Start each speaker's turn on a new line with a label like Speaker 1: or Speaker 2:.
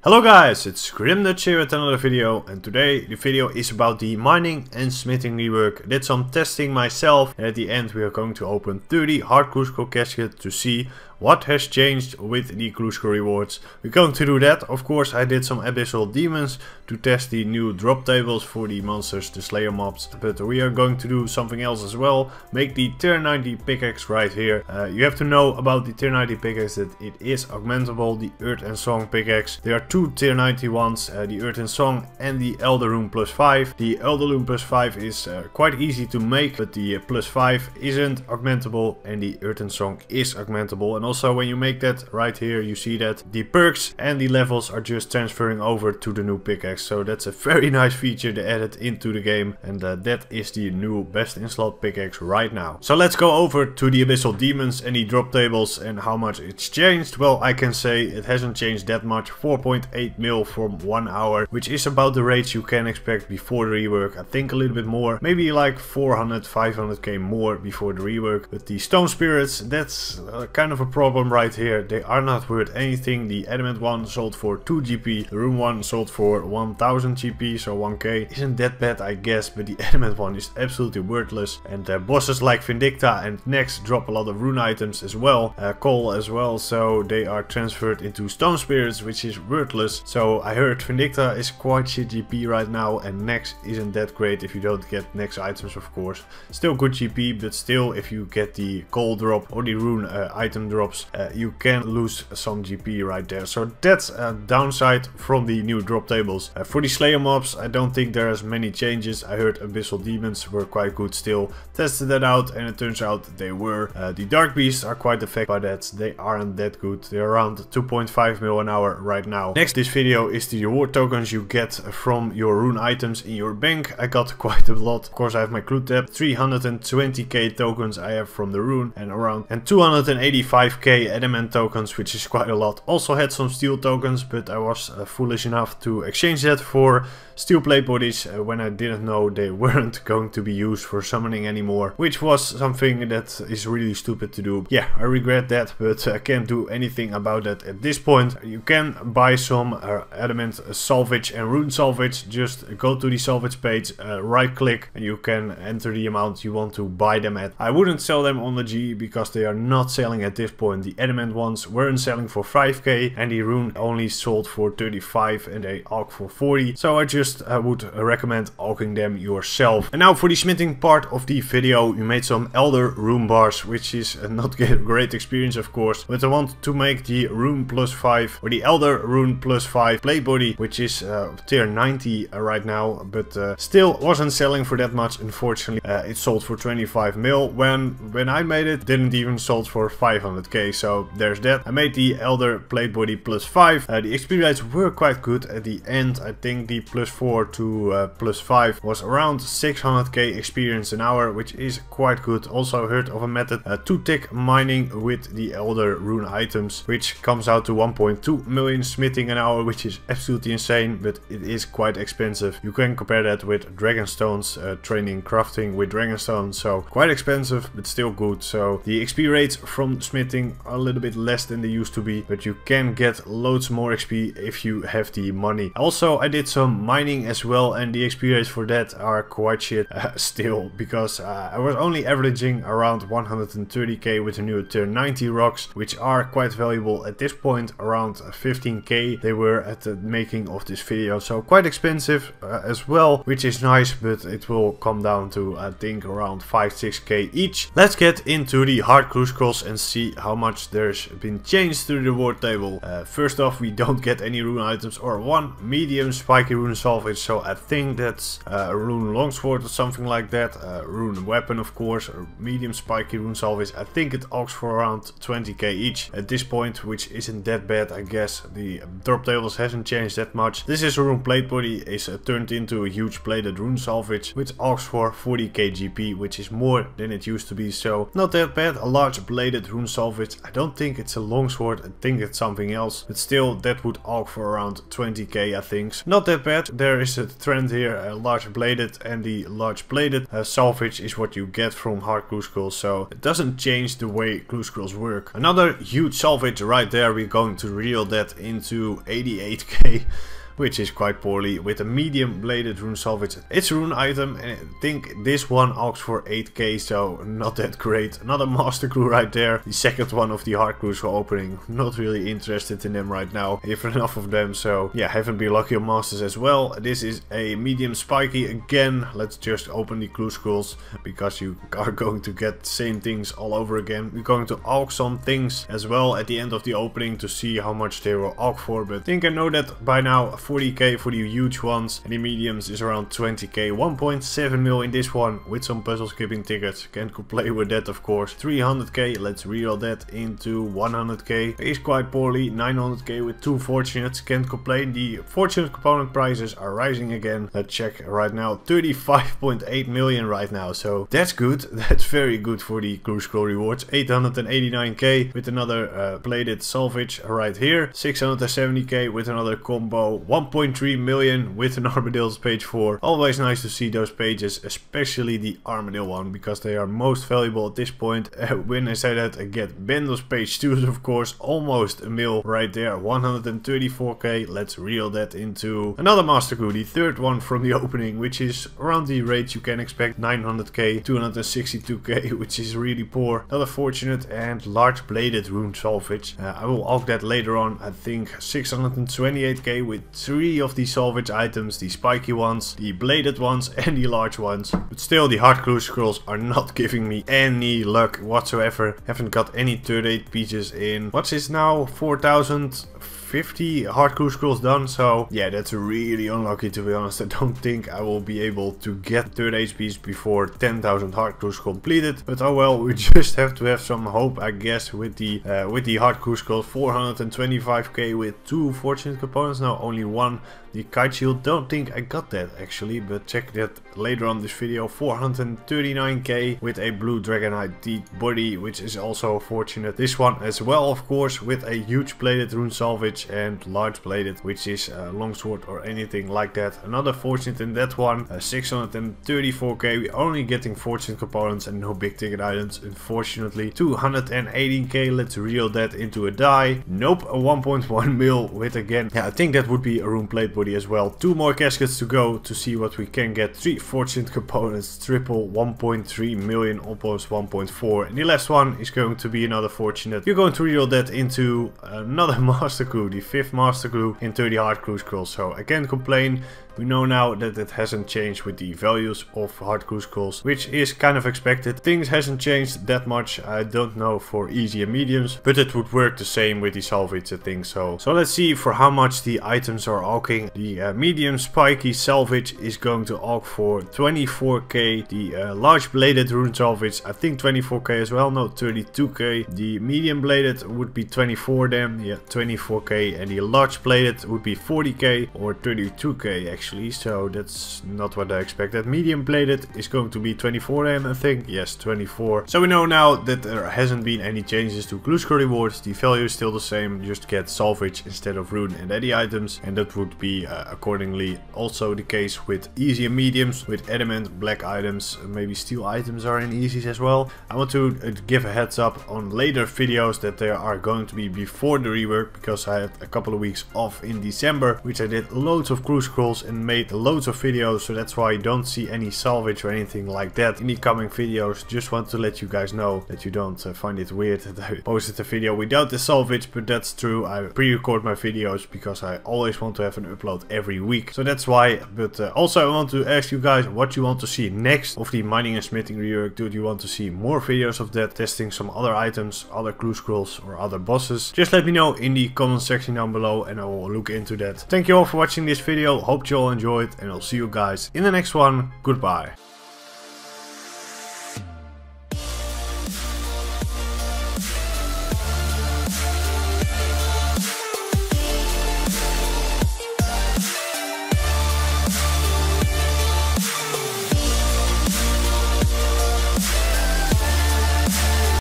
Speaker 1: Hello guys, it's Grimdutch here with another video, and today the video is about the mining and smithing rework. I did some testing myself, and at the end we are going to open 30 hard crucible caskets to see what has changed with the crucible rewards. We're going to do that. Of course, I did some Abyssal demons to test the new drop tables for the monsters, the slayer mobs, but we are going to do something else as well. Make the tier 90 pickaxe right here. You have to know about the tier 90 pickaxe that it is augmentable, the Earth and Song pickaxe. There are two tier 90 ones, the Earth and Song and the Elder Rune +5. The Elder Rune +5 is quite easy to make, but the +5 isn't augmentable and the Earth and Song is augmentable. And also when you make that right here, you see that the perks and the levels are just transferring over to the new pickaxe. So that's a very nice feature they added into the game, and that is the new best in slot pickaxe right now. So let's go over to the Abyssal demons and the drop tables and how much it's changed. Well, I can say it hasn't changed that much. 4.8 mil from 1 hour, which is about the rates you can expect before the rework. I think a little bit more, maybe like 400-500k more before the rework. But the stone spirits, that's kind of a problem right here. They are not worth anything. The adamant one sold for 2 GP, the rune one sold for 1000 GP, so 1k. Isn't that bad, I guess, but the adamant one is absolutely worthless. And bosses like Vindicta and Nex drop a lot of rune items as well, coal as well, so they are transferred into stone spirits, which is worthless. So I heard Vindicta is quite shit GP right now, and Nex isn't that great if you don't get Nex items, of course. Still good GP, but still if you get the coal drop or the rune item drops, you can lose some GP right there. So that's a downside from the new drop tables. For the slayer mobs, I don't think there is many changes. I heard Abyssal demons were quite good still. Tested that out and it turns out they were. The dark beasts are quite affected by that. They aren't that good. They're around 2.5 mil an hour right now. Next, this video is the reward tokens you get from your rune items in your bank. I got quite a lot. Of course, I have my clue tab. 320k tokens I have from the rune, and 285k adamant tokens, which is quite a lot. Also had some steel tokens, but I was foolish enough to exchange that for steel plate bodies when I didn't know they weren't going to be used for summoning anymore, which was something that is really stupid to do. Yeah, I regret that, but I can't do anything about that at this point. You can buy some adamant salvage and rune salvage. Just go to the salvage page, right click, and you can enter the amount you want to buy them at. I wouldn't sell them on the G because they are not selling at this point. The adamant ones weren't selling for 5k and the rune only sold for 35 and they alk for 40. So I just would recommend alking them yourself. And now for the smithing part of the video, we made some Elder Rune bars, which is not a great experience of course, but I want to make the Rune +5 or the Elder Rune +5 plate body, which is tier 90 right now, but still wasn't selling for that much unfortunately. It sold for 25 mil. When I made it, didn't even sold for 500k, so there's that. I made the Elder plate body +5. The XP rates were quite good at the end. I think the +4 to +5 was around 600k experience an hour, which is quite good. Also heard of a method to tick mining with the Elder Rune items, which comes out to 1.2 million smithing an hour, which is absolutely insane, but it is quite expensive. You can compare that with Dragonstones, training crafting with Dragonstone, so quite expensive but still good. So the XP rates from smithing are a little bit less than they used to be, but you can get loads more XP if you have the money. Also, I did some mining as well, and the XP rates for that are quite shit still, because I was only averaging around 130k with the new tier 90 rocks, which are quite valuable at this point, around 15k they were at the making of this video. So quite expensive as well, which is nice, but it will come down to I think around 5-6k each. Let's get into the hard crucibles and see how much there's been changed to the reward table. First off, we don't get any rune items or one medium spiky rune salvage, so I think that's a rune longsword or something like that. Rune weapon of course, or medium spiky rune salvage. I think it alks for around 20k each at this point, which isn't that bad I guess. The drop tables hasn't changed that much. This is a rune plate body, is turned into a huge plated rune salvage, which alks for 40k GP, which is more than it used to be, so not that bad. A large bladed rune salvage salvage. I don't think it's a longsword, I think it's something else, but still that would AUG for around 20k I think. Not that bad. There is a trend here, large bladed, and the large bladed salvage is what you get from hard glue scrolls, so it doesn't change the way glue scrolls work. Another huge salvage right there, we're going to reel that into 88k. Which is quite poorly, with a medium bladed rune salvage. It's a rune item and I think this one AUGs for 8k, so not that great. Another master glue right there, the second one of the hard glues for opening. Not really interested in them right now, if enough of them, so yeah, haven't been lucky on masters as well. This is a medium spiky again. Let's just open the glue scrolls, because you are going to get the same things all over again. We're going to AUG some things as well at the end of the opening to see how much they will AUG for, but I think I know that by now. 40k for the huge ones, and the mediums is around 20k. 1.7 mil in this one with some puzzle skipping tickets. Can't complain with that, of course. 300k, let's reel that into 100k. Is quite poorly. 900k with 2 fortunates. Can't complain. The fortunate component prices are rising again. Let's check right now. 35.8 million right now, so that's good. That's very good for the glue scroll rewards. 889k with another bladed salvage right here. 670k with another combo. 1.3 million with an Armadillo's page 4. Always nice to see those pages, especially the Armadillo one, because they are most valuable at this point. When I say that, I get Bendel's page 2, of course, almost a mil right there. 134k. Let's reel that into another master glue, the third one from the opening, which is around the rate you can expect. 900k, 262k, which is really poor. Another fortunate and large bladed rune salvage. I will AUG that later on. I think 628k with 3 of the salvage items, the spiky ones, the bladed ones and the large ones. But still, the hard glue scrolls are not giving me any luck whatsoever. Haven't got any 38 pieces in. What's this now? 4050 hard glue scrolls done, so yeah, that's really unlucky, to be honest. I don't think I will be able to get 3rd HPs before 10,000 hard glues completed, but oh well, we just have to have some hope, I guess, with the hard glue scrolls. 425k with 2 fortunate components, now only one. The kite shield, don't think I got that actually, but check that later on this video. 439k with a blue dragonite deep body, which is also fortunate. This one as well, of course, with a huge bladed rune salvage and large bladed, which is longsword or anything like that. Another fortunate in that one. 634k. We're only getting fortunate components and no big ticket items, unfortunately. 218k. Let's reel that into a die. Nope, a 1.1 mil with again. Yeah, I think that would be a rune plate body as well. 2 more caskets to go to see what we can get. 3 fortunate components, triple 1.3 million, almost 1.4, and the last one is going to be another fortunate. You're going to reel that into another master glue, the 5th master glue in 30 hard glue scrolls, so I can't complain. We know now that it hasn't changed with the values of hard glue scrolls, which is kind of expected. Things hasn't changed that much, I don't know for easy and mediums, but it would work the same with the salvage, I think so. So let's see for how much the items are AUGing. The medium spiky salvage is going to AUG for 24k. The large bladed rune salvage, I think 24k as well, no, 32k. The medium bladed would be 24 then, yeah, 24k, and the large bladed would be 40k or 32k actually. So that's not what I expected. Medium bladed is going to be 24 M, I think. Yes, 24. So we know now that there hasn't been any changes to glue scroll rewards. The value is still the same. You just get salvage instead of rune and eddy items, and that would be accordingly also the case with easy and mediums. With adamant, black items, maybe steel items are in easies as well. I want to give a heads up on later videos that they are going to be before the rework, because I had a couple of weeks off in December, which I did loads of glue scrolls and made loads of videos, so that's why you don't see any salvage or anything like that in the coming videos. Just want to let you guys know that you don't find it weird that I posted a video without the salvage, but that's true. I pre-record my videos because I always want to have an upload every week, so that's why. But also I want to ask you guys what you want to see next of the mining and smithing rework. Do you want to see more videos of that, testing some other items, other glue scrolls or other bosses? Just let me know in the comment section down below and I will look into that. Thank you all for watching this video, hope you all enjoyed, and I'll see you guys in the next one. Goodbye.